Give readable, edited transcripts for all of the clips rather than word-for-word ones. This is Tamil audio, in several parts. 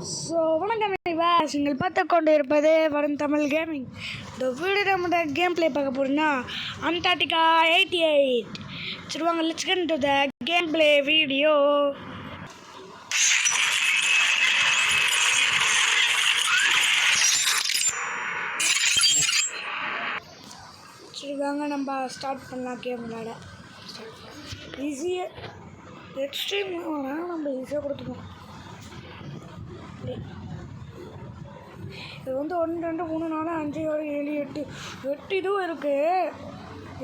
வணக்கம் விவாஸ், நீங்கள் பார்த்து கொண்டு இருப்பது வரும் தமிழ் கேமிங். இந்த வீடியோ நம்ம கேம் பிளே பார்க்க போகிறோம்னா அண்டார்டிகா 88. சரி வாங்க, let's get to the game play video. சரி வாங்க, நம்ம ஸ்டார்ட் பண்ணலாம் கேம் விளையாட. ஈஸியாக எக்ஸ்ட்ரீம் நம்ம ஈஸியாக கொடுத்துக்கோம். இது வந்து 1 2 3 4 5 6 7 8 இதுவும் இருக்குது.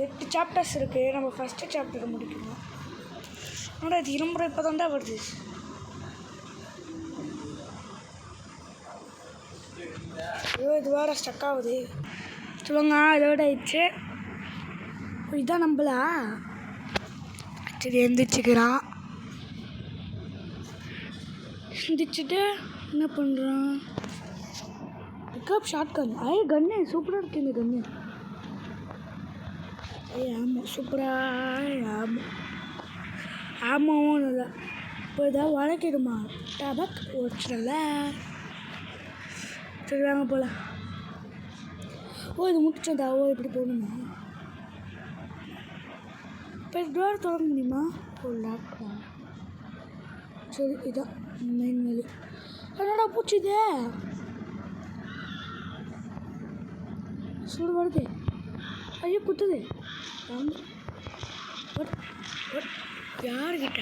8 சாப்டர்ஸ் இருக்குது. நம்ம ஃபஸ்ட்டு சாப்டரை முடிக்கணும். ஆனால் இது இரும்புற இப்போ தான் வருது. ஐயோ, இது வேறு ஸ்டக் ஆகுது. சொல்லுங்க, இதோட ஆயிடுச்சு. இதுதான் நம்மளா? சரி, எந்திரிச்சிக்கிறான். எந்திரிச்சிட்டு என்ன பண்ணுறான்? பிக்கப் ஷார்ட் கன். கன்னு சூப்பராக இருக்குது. இந்த கன்னு ஆமாம், சூப்பராக ஆமாவும் நல்லா. இப்போ இதாக வளர்க்கிடுமா? டபக் வச்சுடல. சரி வாங்க போகலாம். இது முடிச்சதா? இப்படி போகணுமா? இப்போ டோர் திறக்க முடியுமா? லாக்டவுன். சரி, இதான் மெயின் வேலு. என்னடா பூச்சி இது? சூடு வருது. ஐயோ, குத்துது. யாருக்கிட்ட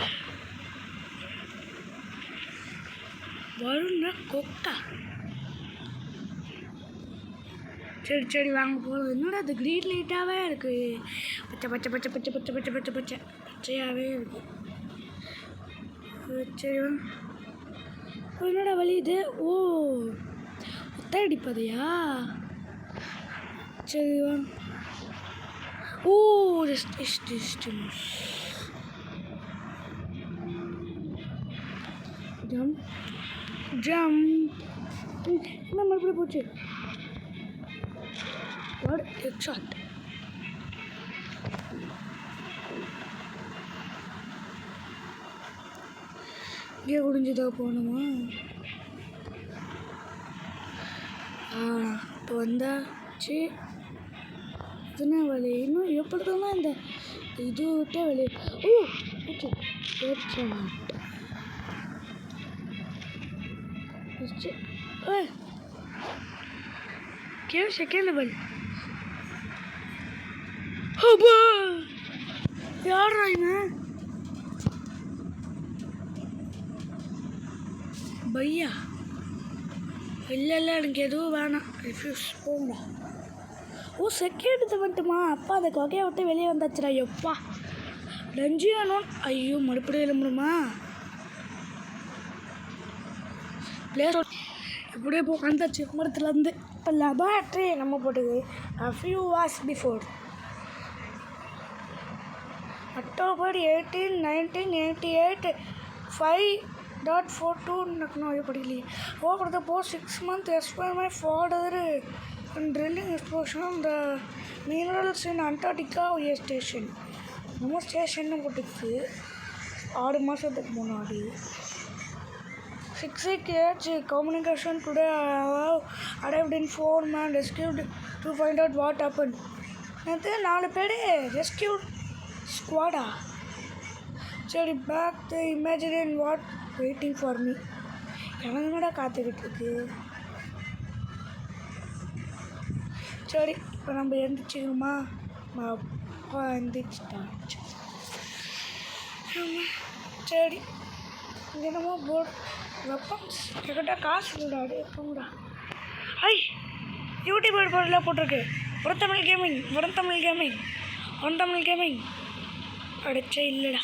வரும்னா கொக்கா? சரி சரி வாங்க போகிறது. என்னடா அது க்ரீன் லைட்டாகவே இருக்குது. பச்சை பச்சை பச்சை பச்சை பச்சை பச்சை பச்சை பச்சை பச்சையாகவே இருக்குது. சரி வாங்க. என்னடா வழி இது? ஒத்தடிப்பதையா? சரி வாங்க. Jump jump. என்ன மறுபடியும் போச்சு? ஹெட்ஷாட். இங்கே குடிஞ்சுதான் போகணுமா? இப்போ வந்தாச்சு. இதுனா வழி. இன்னும் எப்படி தானே இந்த இது விட்டே வழி. Second level. யாரா இவன்? பையா இல்லை எனக்கு எதுவும் வேணாம். ரிஃப்யூஸ் போங்க. செக்யூரிட்டி வந்துட்டுமா? அப்பா அந்த கொகையை விட்டு வெளியே வந்தாச்சுடா. எப்பா டஞ்சியானோன். ஐயோ, மறுபடியும் எழும்பணுமா? பிளேஸ் இப்படியே போ. வந்தாச்சு மரத்துலேருந்து. இப்போ லெபார்ட்ரி நம்ம போட்டுது. ஃபியூ வாஸ் பிஃபோர் October 18, 1988 5.42 நடக்கணும். அது படிக்கலையே. Over the past 6 months, explain my father and drilling explosion of the minerals in Antarctica station. நம்ம ஸ்டேஷன்னு போட்டுச்சு 6 மாதத்துக்கு முன்னாடி. 6 communication today. I have arrived in 4 men rescued to find out what happened. நேற்று 4 பேர் ரெஸ்கியூட் ஸ்குவாடா. சரி, back the imagine what waiting for me. எனக்கு என்னடா காத்துக்கிட்டு இருக்கு. சரி, இப்போ நம்ம எழுந்திரிச்சிக்கணுமா? அப்பா எழுந்திரிச்சிட்டாச்சு. சரி, இங்கே என்னமோ போர்டு வெப்பன்ஸ். என்கிட்ட காசு இல்லைடா. எப்போங்கடா? யூடியூப் போர்டெலாம் போட்டிருக்கு. வரும் தமிழ் கேமிங், வரும் தமிழ் கேமிங், வரும் தமிழ் கேமிங். அடைச்சே இல்லைடா.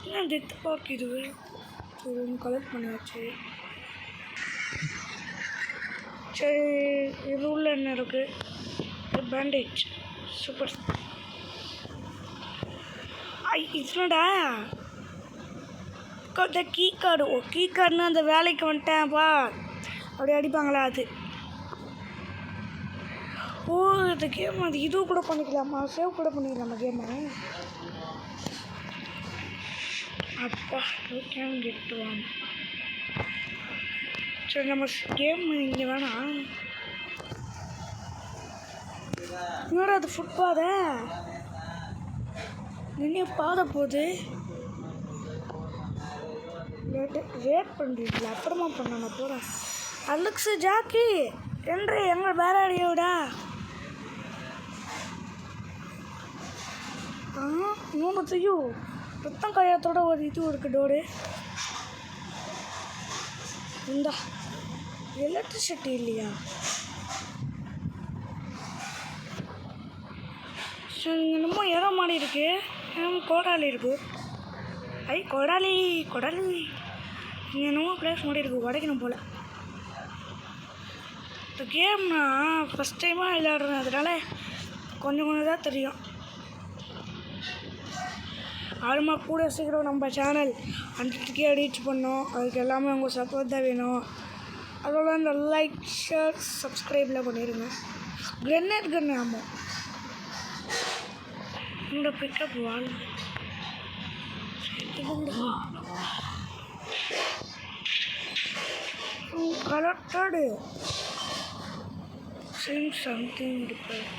என்ன டெத் பார்க் இதுவே? ஒன்று கலெக்ட் பண்ணியாச்சு. சரி, இது உள்ள என்ன இருக்குது? பேண்டேஜ். சூப்பர். இதுடா இந்த கீ கார்டு. கீ கார்டுன்னு அந்த வேலைக்கு வந்துட்டேன்ப்பா. அப்படி அடிப்பாங்களா? அது இந்த கேம் அது இது கூட பண்ணிக்கலாமா? சேவ் கூட பண்ணிக்கலாமா கேமை? அப்பா யூ கேன் கெட் ஒன். சரி நம்ம கேம் இங்கே வேணாம். என்னடா அது ஃபுட்பாதை நின்று பாதை போகுது. ரேட் பண்ணுறீங்களா? அப்புறமா பண்ண நான் போகிறேன். அலெக்ஸு ஜாக்கி என்று எங்கள் வேற அடியோடா. மூணுத்தையோ ரத்தம் கையத்தோட ஒரு இது இருக்கு டோரு. இந்த எலக்ட்ரிசிட்டி இல்லையா? சரி இங்கே என்னமோ ஏற மாதிரி இருக்கு. கோடாலி இருக்கு. ஐ கொடாலி கொடாலி இங்கே என்னமோ பிளேஸ் மாதிரி இருக்குது. உடைக்கணும் போல். இந்த கேம் நான் ஃபஸ்ட் டைமாக விளையாடுறேன், அதனால கொஞ்சம் கொஞ்சம் தான் தெரியும். ஆளுமா கூட சீக்கிரம் நம்ம சேனல் 100K ரீச் பண்ணோம். அதுக்கு எல்லாமே உங்கள் சப்போர்ட் தான் வேணும். அதோட இந்த லைக் ஷேர் சப்ஸ்கிரைபில் பண்ணிடுங்க. கிரெனேட் கன்று ஆமாம். இந்த பிக்கப் வால் collected seems something different.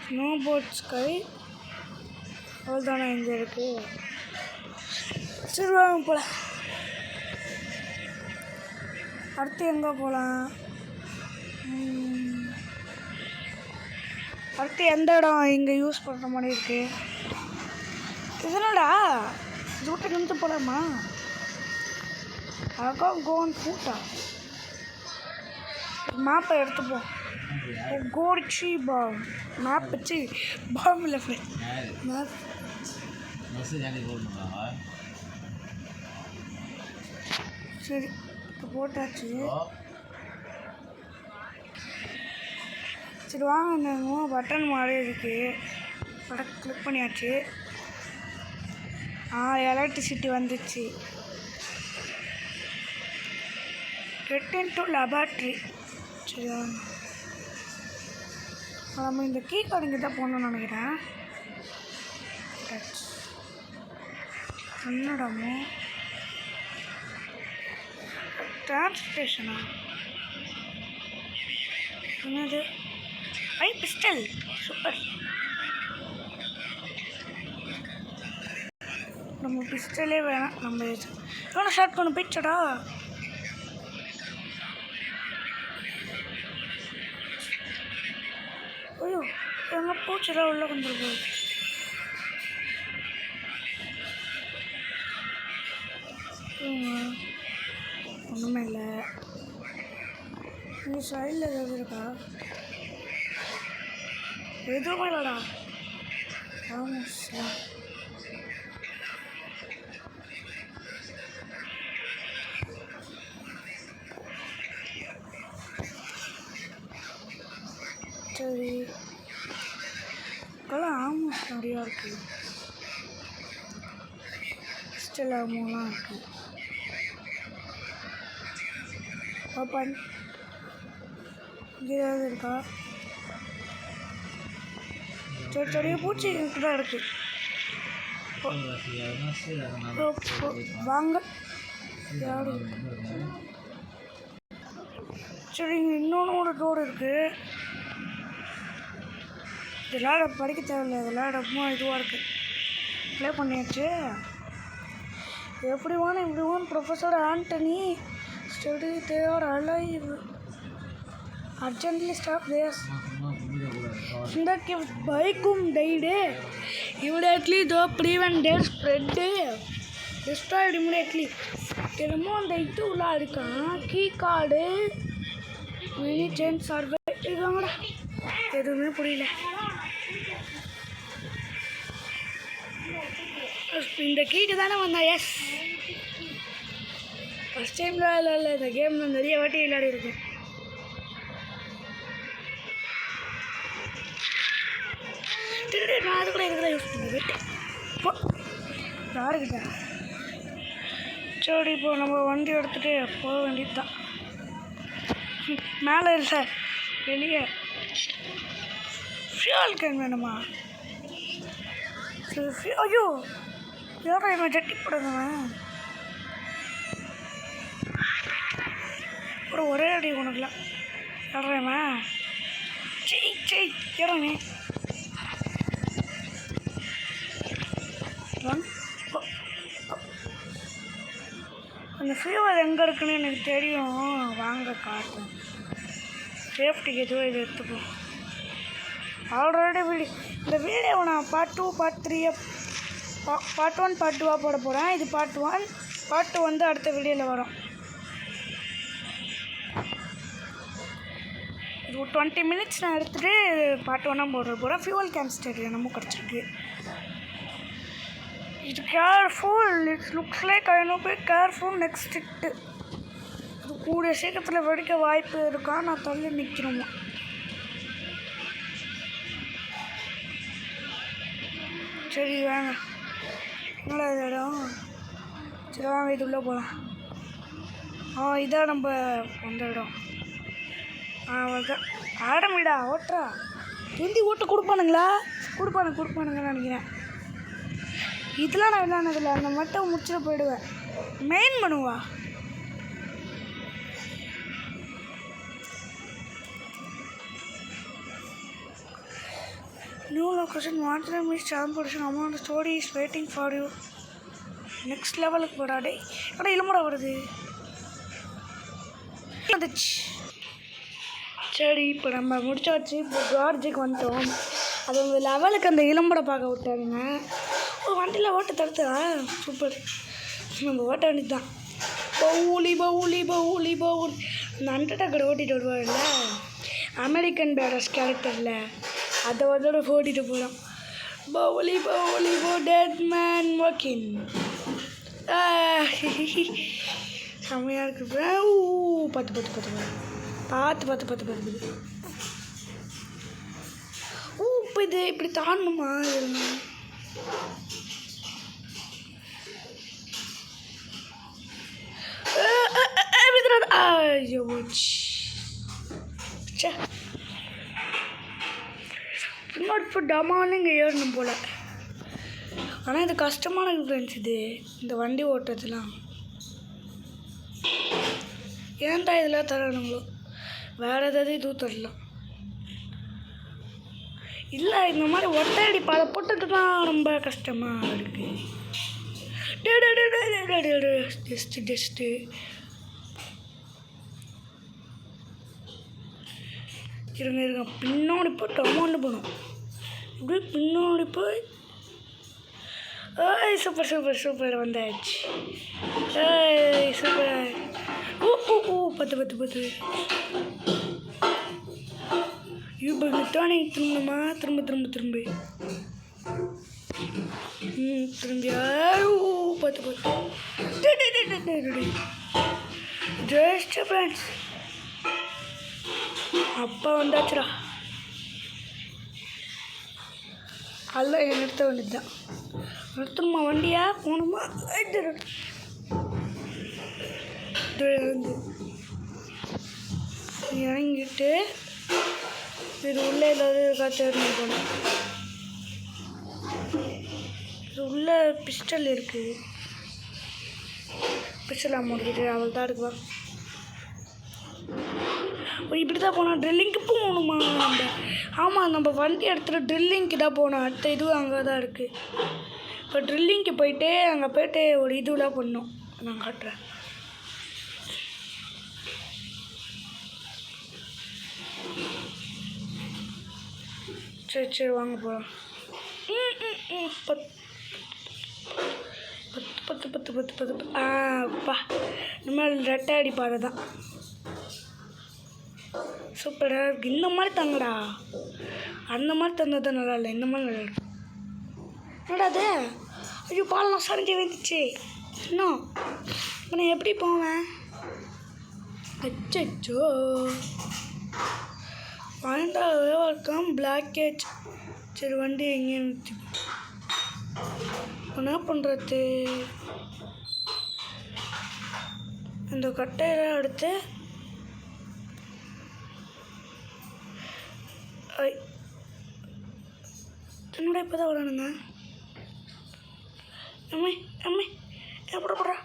Snowboard sky அவ்வளோதானே இங்கே இருக்கு. சரி வாங்க போகலாம். அடுத்து எங்கே போகலாம்? அடுத்து எந்த இடம் இங்கே யூஸ் பண்ணுற மாதிரி இருக்கு? இதனடா இது விட்டு நிமித்து போகலாமா? அதான் கோன் பூட்டா மேப்பை எடுத்துப்போம். கோடிச்சி பாம் மேப் வச்சு பாம் இல்லை ஃப்ரெண்ட் மேப். சரி இப்போ போட்டாச்சு. சரி வாங்க. என்னமோ பட்டன் மாதிரி இருக்குது. படம் கிளிக் பண்ணியாச்சு. எலக்ட்ரிசிட்டி வந்துச்சு. Get into laboratory. சரியா நம்ம இந்த கீ கார்டு இங்கே தான் போகணுன்னு நினைக்கிறேன். என்னடாமோ டிரான்ஸ்போர்ட்டேஷனா? என்னது? ஐ பிஸ்டல் சூப்பர். நம்ம பிஸ்டலே வேணாம். நம்ம எவ்வளோ ஷார்ட் பண்ண போயிடுச்சடா. ஐயோ எங்கே பூச்சிலாம் உள்ளே வந்துருக்கு. ஒன்றுமே இல்லை. இங்கே சைடில் ஏதாவது இருக்கா? எதுவுமே இல்லைடா. ஆமாம் சார். சரி இப்போலாம் ஆமாம் நிறையா இருக்குது. ஸ்டில் ஆமாம்லாம் இருக்குது. ஓப்பன். இங்கே ஏதாவது இருக்கா? சரி சரி பூச்சி தான் இருக்குது. வாங்க யாரு? சரி இங்கே இன்னொன்று ஒரு டோர் இருக்குது. இதெல்லாம் படிக்க தேவையில்லை. இதெல்லாம் ரொம்ப இதுவாக இருக்குது. ப்ளே பண்ணியாச்சு. everyone Professor Anthony study they are alive. Urgently stop this. If Baikum died immediately, though prevent their spread, destroyed immediately. என்னமோ அந்த இது உள்ள இருக்கான். Key card mini change survey இருக்காங்கடா. எதுவுமே புரியல. இந்த கீக்கு தானே வந்தா? எஸ் ஃபஸ்ட் டைமில் இல்லை. இந்த கேம் நான் நிறைய வாட்டி விளையாடி இருக்கேன். நான் அது கூட இதுதான் யூஸ் பண்ணுவேன். இப்போ யாருக்கிட்ட? சரி இப்போ நம்ம வண்டி எடுத்துகிட்டு போக வேண்டியது தான். மேலே இல்லை வெளியே. ஃபியூல் கேன் வேணுமா? ஐயோ ஏடா இவன் ஜட்டி போடுறவன் ஒரே அடி உனக்குலாம் ஏடுறவன் செய் ஏறானே அந்த ஃபீவர் எங்கே இருக்குன்னு எனக்கு தெரியும். வாங்க காட்டுறேன். சேஃப்டிக்கு எதுவும் இது எடுத்துப்போம். ஆல்ரெடி இந்த வீடியோவை நான் பார்ட் 2 பார்ட் 3 பார்ட் 1 பார்ட் 2 போட போகிறேன். இது பார்ட் 1. பார்ட் 2 வந்து அடுத்த வீடியோவில் வரும். இது 20 மினிட்ஸ் நான் எடுத்துகிட்டு பார்ட் 1 போட போகிறேன். ஃபியூவல் கேன்ஸ்டர் என்னமோ கிடச்சிருக்கு. இது careful. It looks like I know be careful next இட்டு. அது கூடிய சீக்கிரத்தில் வெடிக்க வாய்ப்பு இருக்கா? நான் தள்ளி நிற்கிறோமா? சரி வாங்க. என்னடா இது இடம்? சரி வாங்க இது உள்ளே போகலாம். இதான் நம்ம அந்த இடம். அதான் ஆடமிடா ஓட்டுறா. ஹிந்தி ஓட்டு கொடுப்பானுங்கன்னு நினைக்கிறேன். இதெல்லாம் நான் விளையாடுனதில்லை. அந்த மட்டும் முடிச்சுட்டு போயிடுவேன். மெயின் பண்ணுவா new location water means transportation amount story is waiting for you. Next லெவலுக்கு போடாடே. ஆனால் இளமுடா வருது. வந்துச்சு. சரி இப்போ நம்ம முடிச்சாச்சு. இப்போ கார்ஜுக்கு வந்துட்டோம். அது உங்கள் லெவலுக்கு அந்த இளம்பட பார்க்க விட்டாருங்க. வண்டியில் ஓட்ட தடுத்தா சூப்பர். நம்ம ஓட்ட வேண்டியது தான். பவுலி அந்த அண்டர்டேக்கர் ஓட்டிகிட்டு வருவார்ல, அமெரிக்கன் பேரஸ் கேரக்டரில், அதை அதோட ஓட்டிகிட்டு போகிறோம். பவுலி டெட் மேன் வாக்கிங். செம்மையாக இருக்கு. பார்த்து இப்போ இது இப்படி தாண்டணுமா? ஐயோ பின்னாடி இப்போ டமான்னு இங்கே ஏறணும் போல். ஆனால் இது கஷ்டமான ஃப்ரெண்ட்ஸ். இது இந்த வண்டி ஓட்டுறதுலாம் ஏன்டா இதெல்லாம் தரணுங்களோ? வேறு ஏதாவது இதுவும் தரலாம். இல்லை இந்த மாதிரி ஒட்டடி அதை போட்டது தான் ரொம்ப கஷ்டமாக இருக்குது. டெஸ்ட்டு இருங்க பின்னாடி போட்டு அமௌண்ட் போகணும். இப்படி பின்னாடி போய் சூப்பர் வந்தாச்சு. சூப்பர். பத்து தானே திரும்பணுமா? திரும்பியா? பத்து ஜஸ்ட் ஃப்ரெண்ட்ஸ். அப்பா வந்தாச்சுடா. அதெல்லாம் நிறுத்த வேண்டியது தான். நிறுத்தணுமா? வண்டியா போகணுமா? இறங்கிட்டு இது உள்ளே ஏதாவது காய்ச்சல் போகணும். இது உள்ளே பிஸ்டல் இருக்குது. பிஸ்டல் அமௌண்ட் அவள் தான் இருக்குவா. இப்படி தான் போனோம். ட்ரில்லிங்க்கு போகணுமா? ஆமாம், நம்ம வண்டி இடத்துல ட்ரில்லிங்க்கு தான் போகணும். அடுத்த இதுவும் அங்கே தான் இருக்குது. இப்போ ட்ரில்லிங்க்கு போயிட்டு அங்கே போய்ட்டு ஒரு இதுலாம் பண்ணோம். நான் காட்டுறேன். சரி வாங்க போகலாம். பத்து அப்பா இனிமேல் ரெட்டை அடி பாரு தான். சூப்பராக இருக்குது. இந்த மாதிரி தங்கடா. அந்த மாதிரி தந்தது தான் நல்லா இல்லை. இந்த மாதிரி நல்லா இருக்கு. என்னடா அது? ஐயோ பாலெலாம் சரிஞ்சு வந்துச்சு. இன்னும் இப்போ நான் எப்படி போவேன்? அச்சோ வேண்டாவே இருக்கான் பிளாக்கேஜ். சரி வண்டி எங்கேயும் நிறுத்தி என்ன பண்ணுறது? இந்த கட்டையெல்லாம் எடுத்து என்னோட இப்போ தான் வரணுங்க. அம்மை அம்மை எப்படி போடுறா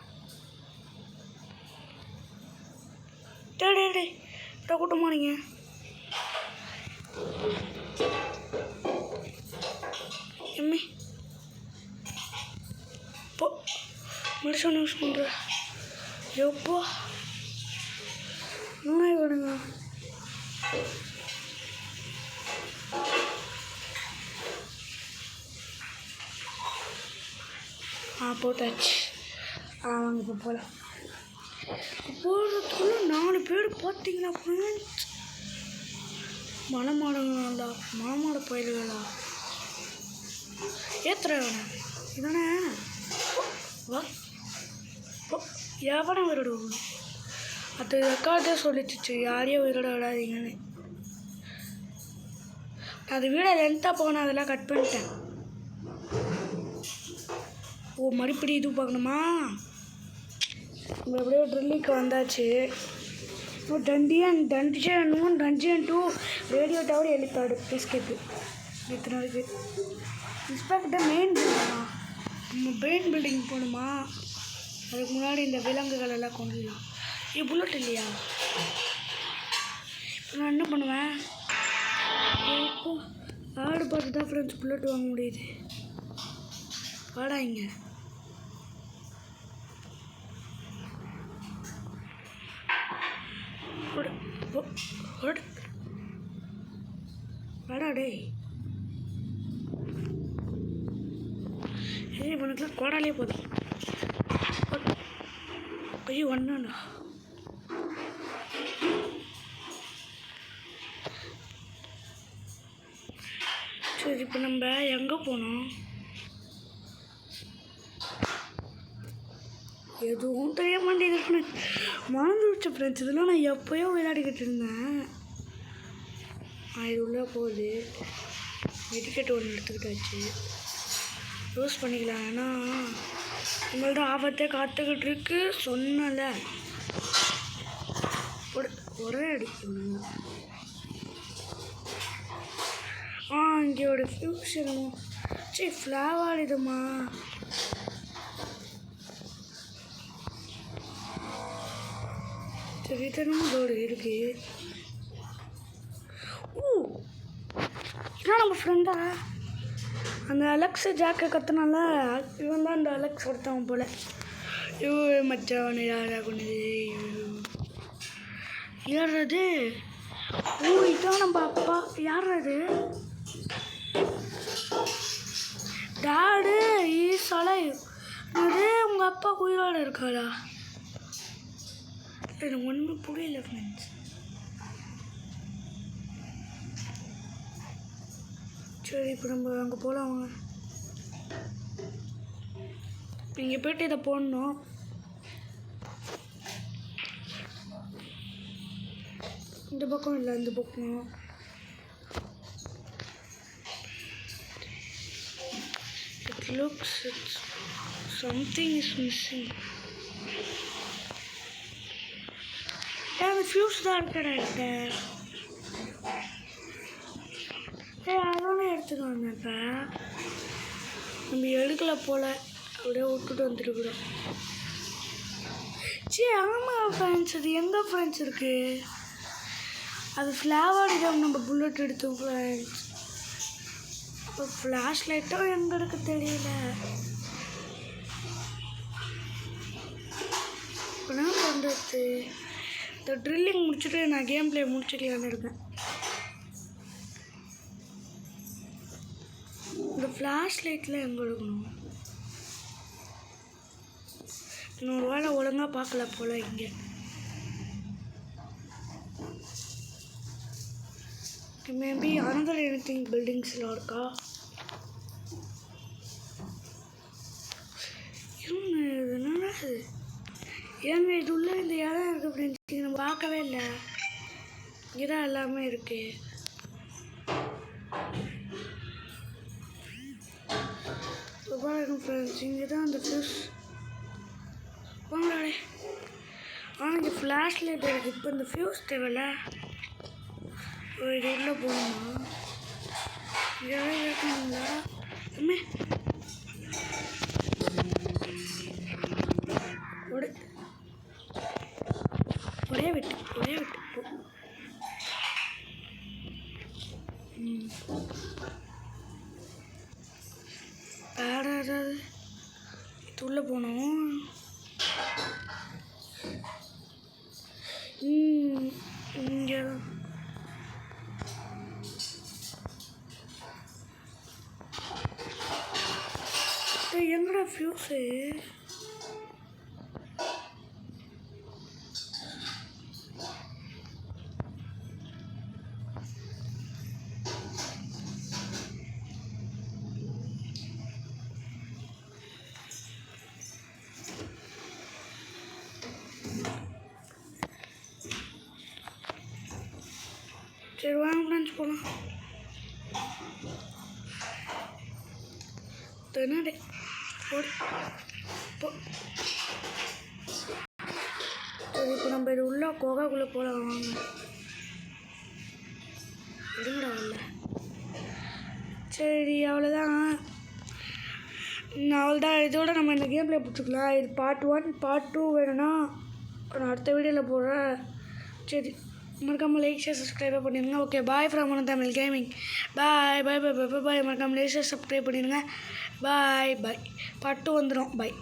டே டே டே கூட்டமா நீங்கள் எம்மி போ மெடிசன் யூஸ் பண்ணுற எப்போ நோய் வேணுங்க போட்டாச்சு வாங்க இப்போ போகலாம் போகிறதுக்குள்ள 4 பேர் பார்த்தீங்கன்னா ஃப்ரெண்ட்ஸ் மலைமாடுங்களா மலைமாடு பயிர்களா ஏத்துற இதானே வா எவனை உயிரோட அது ரெக்கார்டே சொல்லிச்சிச்சு யாரையும் உயிரோட விடாதீங்கன்னு அது வீட லென்த்தாக போனேன் அதெல்லாம் கட் பண்ணிட்டேன் ஓ மறுபடி இது பார்க்கணுமா நம்ம எப்படியோ ட்ரில்லிங்க்கு வந்தாச்சு டண்டியன் 1 டண்டியன் 2 ரேடியோ டவர் எழுத்தாடு எஸ்கேப்பு இத்தனை இருக்குது இன்ஸ்பெக்டர் மெயின் பில்டிங்கா நம்ம மெயின் பில்டிங் போகணுமா அதுக்கு முன்னாடி இந்த விலங்குகள் எல்லாம் கொண்டுலாம் இது புல்லட் இல்லையா இப்போ நான் என்ன பண்ணுவேன் இப்போ ஆடு பார்த்து தான் ஃப்ரெண்ட்ஸ் புல்லட் வாங்க முடியுது வாடா இங்கே வாடா டேய் இவனுக்குலாம் கோடாலே போதும் ஐயோ ஒன்றுண்ணா சரி இப்போ நம்ம எங்கே போனோம் எதுவும் தெரிய மாட்டேங்குது மறந்து வச்ச ஃப்ரெண்ட்ஸ் இதெல்லாம் நான் எப்போயோ விளையாடிக்கிட்டு இருந்தேன் இது உள்ளே போகுது மெடிக்கெட் ஒன்று எடுத்துக்கிட்டாச்சு யூஸ் பண்ணிக்கலாம் ஏன்னா உங்கள்ட்ட ஆபத்தே காத்துக்கிட்டு இருக்கு சொன்னல ஒரே அடிக்கணும் இங்கே ஒரு ஃபியூஷன் சரி ஃப்ளாவர் இதுமா சரி தரணும் ரோடு இருக்கு இதான் நம்ம ஃப்ரெண்டா அந்த அலெக்ஸ் ஜாக்கை கற்றுனால இவன் தான் அந்த அலெக்ஸ் ஒருத்தவன் போல் மச்சான் யாரா கொண்டு யாராது இதான் நம்ம அப்பா யாராது டாடு ஈசாலை அது உங்கள் அப்பா உயிரோடு இருக்காளா எனக்கு ஒன்றுமே புரியல ஃப்ரெண்ட்ஸ் சரி இப்போ நம்ம அங்கே போகலாம் வாங்க இங்கே போய்ட்டு இதை போடணும் இந்த பக்கம் இல்லை இந்த பக்கம் it looks something is missing fuse தான் இருக்கடா அதோட எடுத்துட்டு வந்தேன் இப்போ நம்ம எடுக்கலை போல் அப்படியே விட்டுட்டு வந்துருக்குறோம் சரி ஆமாம் ஃப்ரெண்ட்ஸ் அது எங்கே ஃப்ரெண்ட்ஸ் இருக்குது அது ஃப்ளாவர் இடம் நம்ம புல்லட் எடுத்தோம் ஃப்ரெண்ட்ஸ் இப்போ ஃப்ளாஷ் லைட்டும் எங்கே இருக்கு தெரியல என்ன பண்ணுறது இந்த ட்ரில்லிங் முடிச்சுட்டு நான் கேம் பிளே முடிச்சுக்கலான்னு இருக்கேன் இந்த ஃப்ளாஷ் லைட்டில் எங்கே எடுக்கணும் இன்னொரு வேளை ஒழுங்காக பார்க்கல போல் இங்கே மேபி அனதர் எனிதிங் பில்டிங்ஸ்லாம் இருக்கா என்னடா இது ஏங்க இது உள்ள இந்த இடம் இருக்குது அப்படின்னு நம்ம பார்க்கவே இல்லை இங்கே தான் எல்லாமே இருக்கு பாருங்க ஃப்ரெண்ட்ஸ் இங்கே தான் அந்த ஃபியூஸ் வாங்கடே ஆனால் இங்கே ஃப்ளாஷ் லைட் இருக்குது இப்போ இந்த ஃபியூஸ் தேவையில்ல இது உள்ளே போகணுமா இங்கே இருக்கணுங்களா உள்ளே போனோம். இங்கே எங்கடா ஃபியூஸு? சரி வாங்க ஃப்ரெண்ட்ஸ் போகலாம். என்னடே சரி இப்போ நம்ம இது உள்ள குகைக்குள்ளே போகலாம் வாங்க. இருங்கடா உள்ள. சரி அவ்வளோதான். இதோட நம்ம இந்த கேம் ப்ளே பிடிச்சிக்கலாம். இது பார்ட் 1 பார்ட் 2 வேணும்னா நான் அடுத்த வீடியோவில் போடுறேன். சரி மறக்காமல் லைக் ஷேர் சப்ஸ்கிரைப் பண்ணிடுங்க. Okay bye from Tamil gaming. Bye bye bye bye bye. மறக்காமல் லைக் ஷேர் சப்ஸ்கிரைப் பண்ணிடுங்க. பாய் பாய். பார்ட் 2 வந்துடும். பாய்.